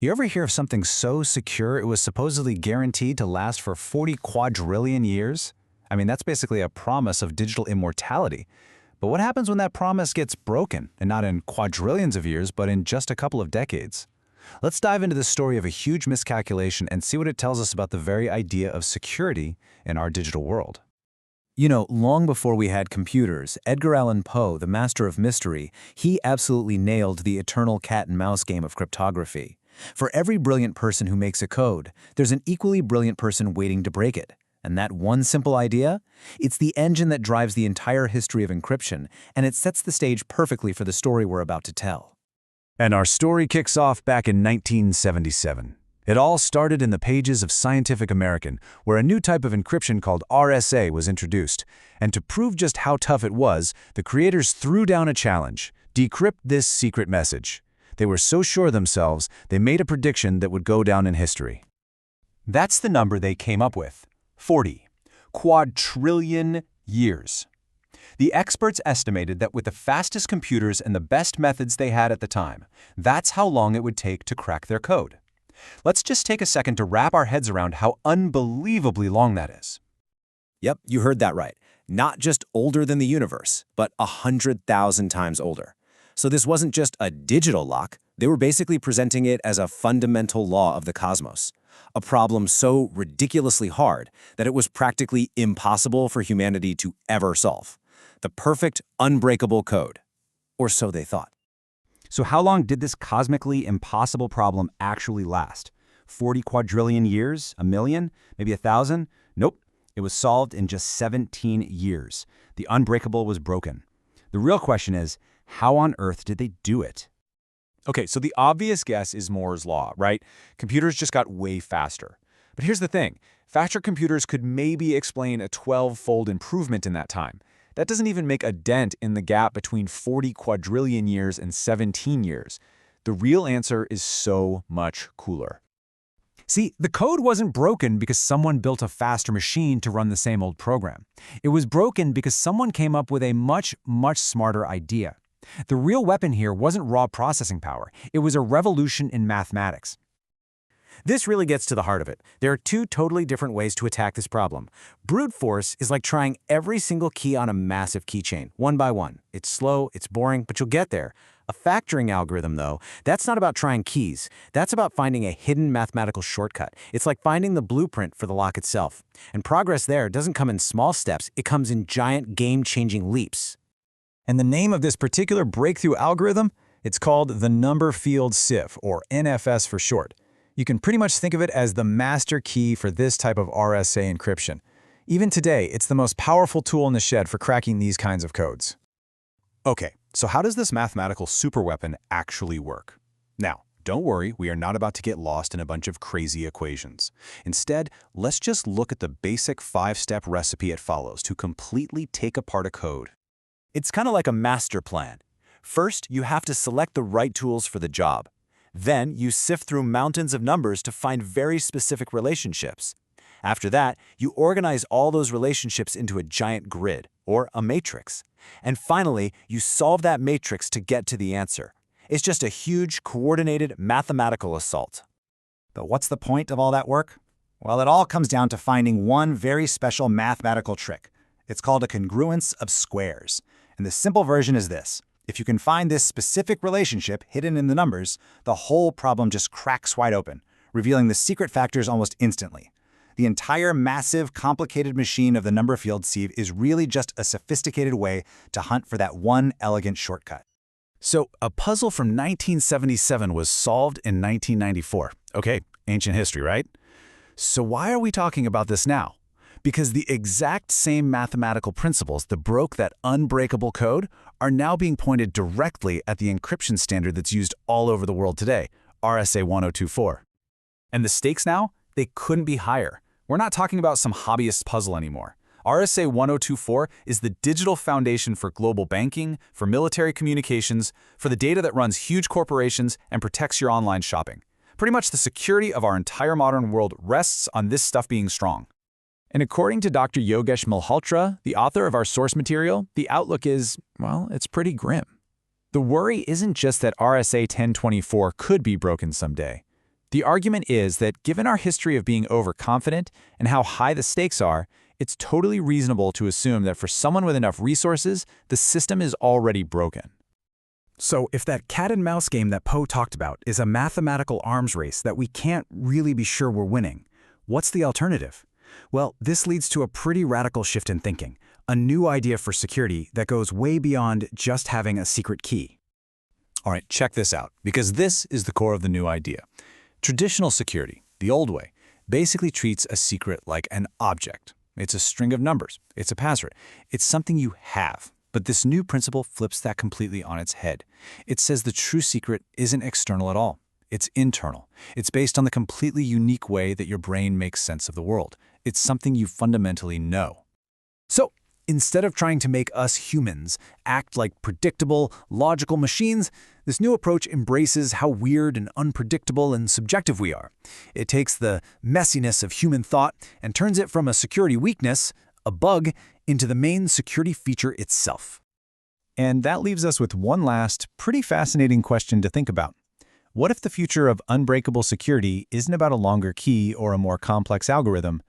You ever hear of something so secure it was supposedly guaranteed to last for 40 quadrillion years? I mean, that's basically a promise of digital immortality. But what happens when that promise gets broken, and not in quadrillions of years, but in just a couple of decades? Let's dive into the story of a huge miscalculation and see what it tells us about the very idea of security in our digital world. You know, long before we had computers, Edgar Allan Poe, the master of mystery, he absolutely nailed the eternal cat-and-mouse game of cryptography. For every brilliant person who makes a code, there's an equally brilliant person waiting to break it. And that one simple idea? It's the engine that drives the entire history of encryption, and it sets the stage perfectly for the story we're about to tell. And our story kicks off back in 1977. It all started in the pages of Scientific American, where a new type of encryption called RSA was introduced. And to prove just how tough it was, the creators threw down a challenge: decrypt this secret message. They were so sure of themselves, they made a prediction that would go down in history. That's the number they came up with: 40 quadrillion years. The experts estimated that with the fastest computers and the best methods they had at the time, that's how long it would take to crack their code. Let's just take a second to wrap our heads around how unbelievably long that is. Yep, you heard that right. Not just older than the universe, but 100,000 times older. So this wasn't just a digital lock, they were basically presenting it as a fundamental law of the cosmos. A problem so ridiculously hard that it was practically impossible for humanity to ever solve. The perfect, unbreakable code. Or so they thought. So how long did this cosmically impossible problem actually last? 40 quadrillion years? A million? Maybe 1,000? Nope. It was solved in just 17 years. The unbreakable was broken. The real question is, how on earth did they do it? Okay, so the obvious guess is Moore's law, right? Computers just got way faster. But here's the thing. Faster computers could maybe explain a 12-fold improvement in that time. That doesn't even make a dent in the gap between 40 quadrillion years and 17 years. The real answer is so much cooler. See, the code wasn't broken because someone built a faster machine to run the same old program. It was broken because someone came up with a much smarter idea. The real weapon here wasn't raw processing power. It was a revolution in mathematics. This really gets to the heart of it. There are two totally different ways to attack this problem. Brute force is like trying every single key on a massive keychain, one by one. It's slow, it's boring, but you'll get there. A factoring algorithm, though, that's not about trying keys. That's about finding a hidden mathematical shortcut. It's like finding the blueprint for the lock itself. And progress there doesn't come in small steps, it comes in giant game-changing leaps. And the name of this particular breakthrough algorithm? It's called the Number Field Sieve, or NFS for short. You can pretty much think of it as the master key for this type of RSA encryption. Even today, it's the most powerful tool in the shed for cracking these kinds of codes. Okay, so how does this mathematical superweapon actually work? Now, don't worry, we are not about to get lost in a bunch of crazy equations. Instead, let's just look at the basic 5-step recipe it follows to completely take apart a code. It's kind of like a master plan. First, you have to select the right tools for the job. Then, you sift through mountains of numbers to find very specific relationships. After that, you organize all those relationships into a giant grid, or a matrix. And finally, you solve that matrix to get to the answer. It's just a huge, coordinated mathematical assault. But what's the point of all that work? Well, it all comes down to finding one very special mathematical trick. It's called a congruence of squares. And the simple version is this. If you can find this specific relationship hidden in the numbers, the whole problem just cracks wide open, revealing the secret factors almost instantly. The entire massive, complicated machine of the number field sieve is really just a sophisticated way to hunt for that one elegant shortcut. So, a puzzle from 1977 was solved in 1994. Okay, ancient history, right? So why are we talking about this now? Because the exact same mathematical principles that broke that unbreakable code are now being pointed directly at the encryption standard that's used all over the world today, RSA 1024. And the stakes now? They couldn't be higher. We're not talking about some hobbyist puzzle anymore. RSA 1024 is the digital foundation for global banking, for military communications, for the data that runs huge corporations and protects your online shopping. Pretty much the security of our entire modern world rests on this stuff being strong. And according to Dr. Yogesh Malhotra, the author of our source material, the outlook is, well, it's pretty grim. The worry isn't just that RSA 1024 could be broken someday. The argument is that given our history of being overconfident and how high the stakes are, it's totally reasonable to assume that for someone with enough resources, the system is already broken. So if that cat and mouse game that Poe talked about is a mathematical arms race that we can't really be sure we're winning, what's the alternative? Well, this leads to a pretty radical shift in thinking, a new idea for security that goes way beyond just having a secret key. All right, check this out, because this is the core of the new idea. Traditional security, the old way, basically treats a secret like an object. It's a string of numbers. It's a password. It's something you have. But this new principle flips that completely on its head. It says the true secret isn't external at all. It's internal. It's based on the completely unique way that your brain makes sense of the world. It's something you fundamentally know. So, instead of trying to make us humans act like predictable, logical machines, this new approach embraces how weird and unpredictable and subjective we are. It takes the messiness of human thought and turns it from a security weakness, a bug, into the main security feature itself. And that leaves us with one last, pretty fascinating question to think about. What if the future of unbreakable security isn't about a longer key or a more complex algorithm?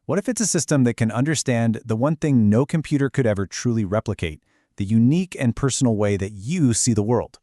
What if it's a system that can understand the one thing no computer could ever truly replicate, the unique and personal way that you see the world?